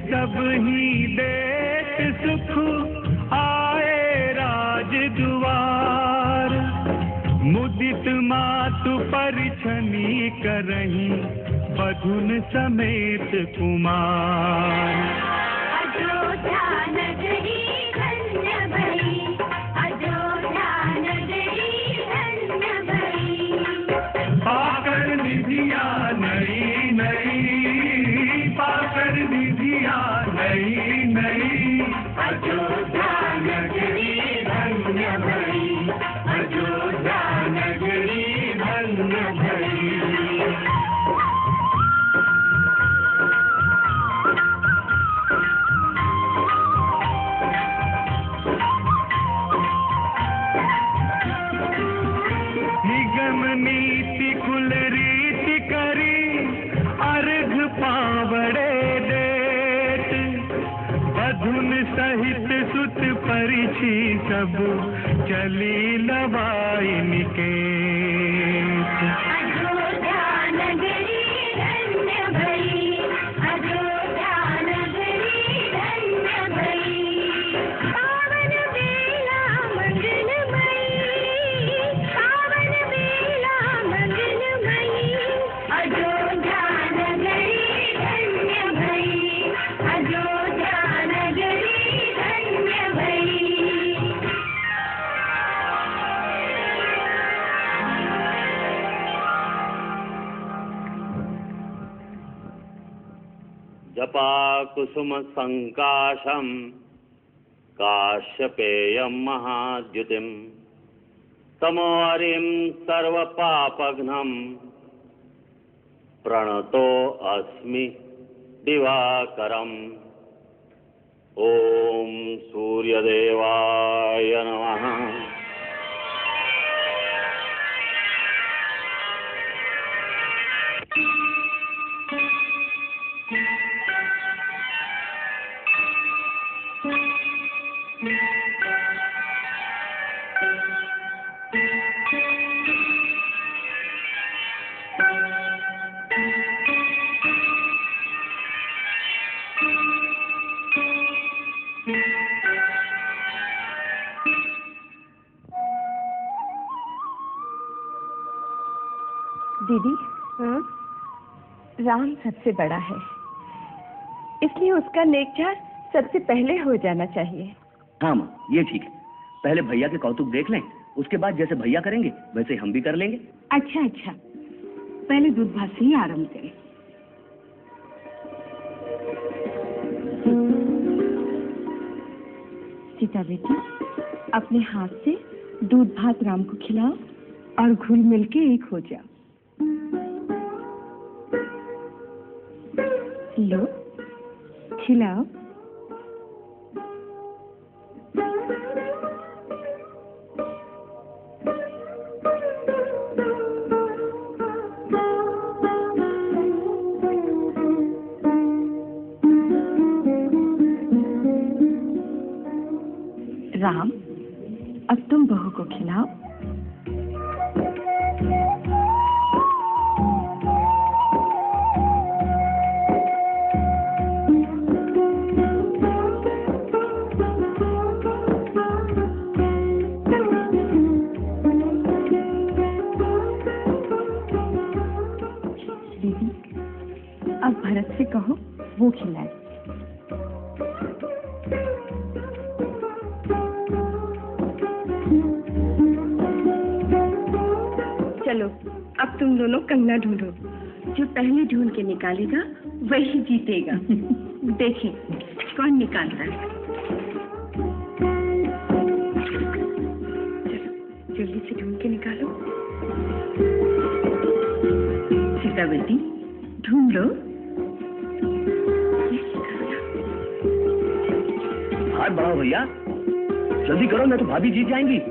सब ही देत सुख आए राजद्वार। मुदित मातु परिछनी करही बधुन समेत कुमार। अयोध्या नगरी धन्य भई, अयोध्या नगरी धन्य भई। पाकर निधिया नई नई, पाकर निधिया नई नई। अयोध्या नगरी धन्य भई, अयोध्या नगरी धन्य भई। नीति कुल रीति करी अर्घ पावड़े देत। बधुन सहित सुत परिछी सब चली लवाई निकेत। अयोध्या नगरी धन्य भई, अयोध्या नगरी धन्य भई। पावन बेला मंगलमयी, पावन बेला मंगलमयी। अयोध्या नगरी धन्य भई, अयोध्या नगरी धन्य भई। जपा कुसुम संकाशम काश्यपेयं महाद्युतिम। तमोहरिं सर्वपापघ्नं प्रणतो अस्मि दिवाकरम्। ओम सूर्यदेवाय नमः। दीदी, राम सबसे बड़ा है, इसलिए उसका नेकचार सबसे पहले हो जाना चाहिए। हाँ माँ, ये ठीक है। पहले भैया के कौतुक देख लें, उसके बाद जैसे भैया करेंगे वैसे हम भी कर लेंगे। अच्छा अच्छा, पहले दूध भात से ही आरंभ करें। सीता बेटी, अपने हाथ से दूध भात राम को खिलाओ और घुल मिल के एक हो जाओ। लो, खिलाओ। राम, अब तुम बहू को खिलाओ। दीदी, अब भरत से कहो वो खिलाए। चलो, अब तुम दोनों कंगना ढूंढो। जो पहले ढूंढ के निकालेगा वही जीतेगा। देखें कौन निकालता है। चलो, जल्दी से ढूंढ के निकालो। सीता बेटी, ढूंढ लो। हाथ बढ़ाओ भैया, जल्दी करो, नहीं तो भाभी जीत जाएंगी।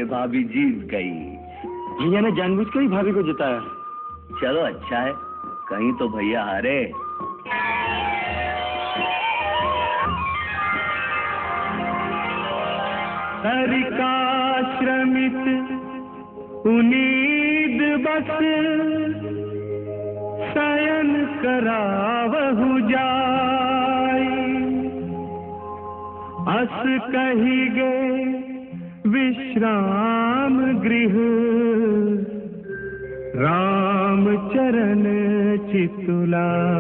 भाभी जीत गई। भैया ने जानबूझ कर ही भाभी को जिताया। चलो अच्छा है, कहीं तो भैया हारे। तरिकाश्रमित उनीद बस शयन करावहु जाई। अस कही गए विश्राम गृह राम चरण चितुलाई।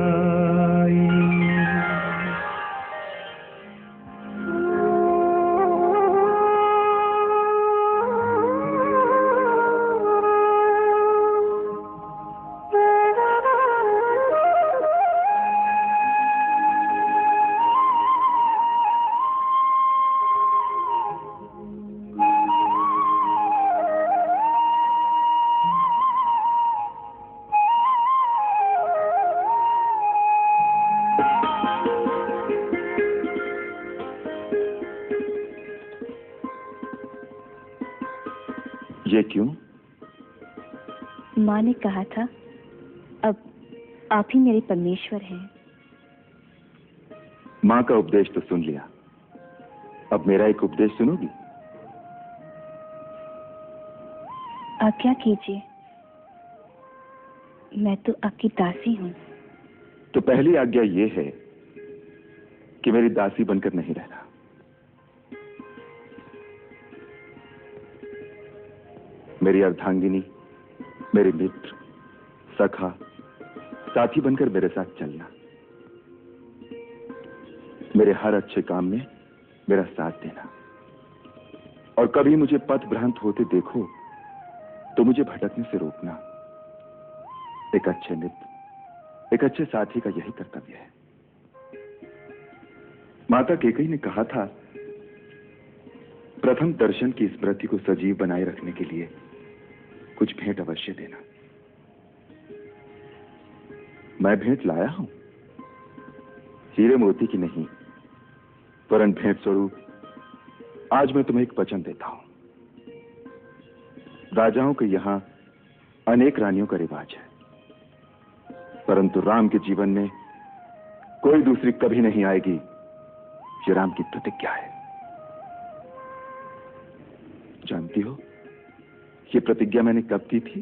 ये क्यों? माँ ने कहा था अब आप ही मेरे परमेश्वर हैं। माँ का उपदेश तो सुन लिया, अब मेरा एक उपदेश सुनोगी? आज्ञा कीजिए, मैं तो आपकी दासी हूँ। तो पहली आज्ञा ये है कि मेरी दासी बनकर नहीं रहना। मेरी अर्धांगिनी, मेरे मित्र, सखा, साथी बनकर मेरे साथ चलना। मेरे हर अच्छे काम में मेरा साथ देना। और कभी मुझे पथ भ्रांत होते देखो तो मुझे भटकने से रोकना। एक अच्छे मित्र, एक अच्छे साथी का यही कर्तव्य है। माता कैकेयी ने कहा था, प्रथम दर्शन की स्मृति को सजीव बनाए रखने के लिए कुछ भेंट अवश्य देना। मैं भेंट लाया हूं, हीरे मोती की नहीं, वरन भेंट स्वरूप आज मैं तुम्हें एक वचन देता हूं। राजाओं के यहां अनेक रानियों का रिवाज है, परंतु राम के जीवन में कोई दूसरी कभी नहीं आएगी। ये राम की प्रतिज्ञा है। जानती हो ये प्रतिज्ञा मैंने कब की थी?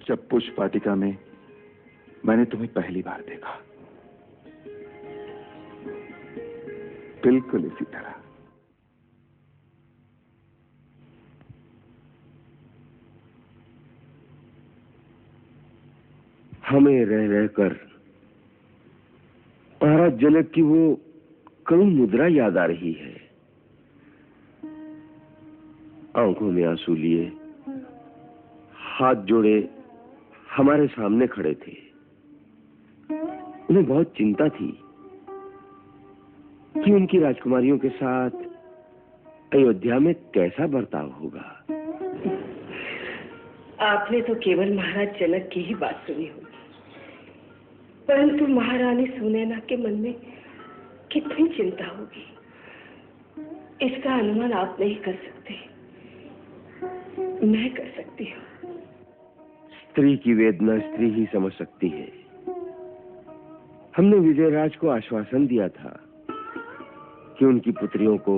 जब पुष्प वाटिका में मैंने तुम्हें पहली बार देखा, बिल्कुल इसी तरह। हमें रह रहकर महाराज जनक की वो करुण मुद्रा याद आ रही है। आंखों में आंसू लिए, हाथ जोड़े हमारे सामने खड़े थे। उन्हें बहुत चिंता थी कि उनकी राजकुमारियों के साथ अयोध्या में कैसा बर्ताव होगा। आपने तो केवल महाराज जनक की ही बात सुनी होगी, परंतु महारानी सुनैना के मन में कितनी चिंता होगी, इसका अनुमान आप नहीं कर सकते, मैं कर सकती हूँ। स्त्री की वेदना स्त्री ही समझ सकती है। हमने विजयराज को आश्वासन दिया था कि उनकी पुत्रियों को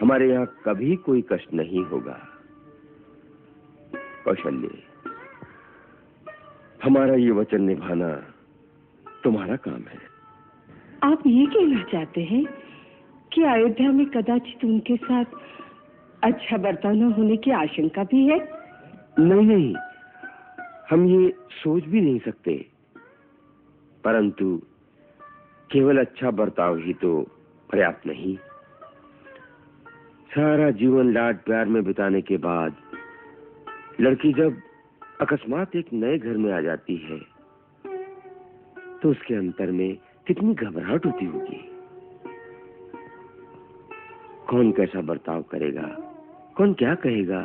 हमारे यहाँ कभी कोई कष्ट नहीं होगा। कौशल्य, हमारा ये वचन निभाना तुम्हारा काम है। आप ये कहना चाहते हैं कि अयोध्या में कदाचित उनके साथ अच्छा बर्ताव न होने की आशंका भी है? नहीं नहीं, हम ये सोच भी नहीं सकते, परंतु केवल अच्छा बर्ताव ही तो पर्याप्त नहीं। सारा जीवन लाड प्यार में बिताने के बाद लड़की जब अकस्मात एक नए घर में आ जाती है तो उसके अंतर में कितनी घबराहट होती होगी। कौन कैसा बर्ताव करेगा, कौन क्या कहेगा,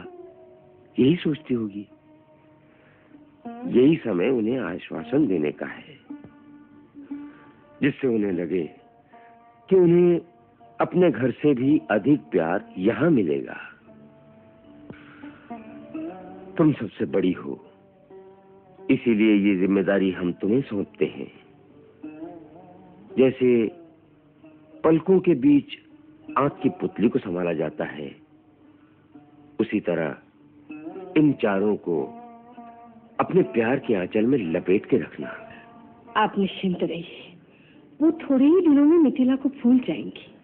यही सोचती होगी। यही समय उन्हें आश्वासन देने का है, जिससे उन्हें लगे कि उन्हें अपने घर से भी अधिक प्यार यहां मिलेगा। तुम सबसे बड़ी हो, इसीलिए ये जिम्मेदारी हम तुम्हें सौंपते हैं। जैसे पलकों के बीच आंख की पुतली को संभाला जाता है, उसी तरह इन चारों को अपने प्यार के आंचल में लपेट के रखना। आप निश्चिंत रहिए, वो थोड़े ही दिनों में मिथिला को भूल जाएंगी।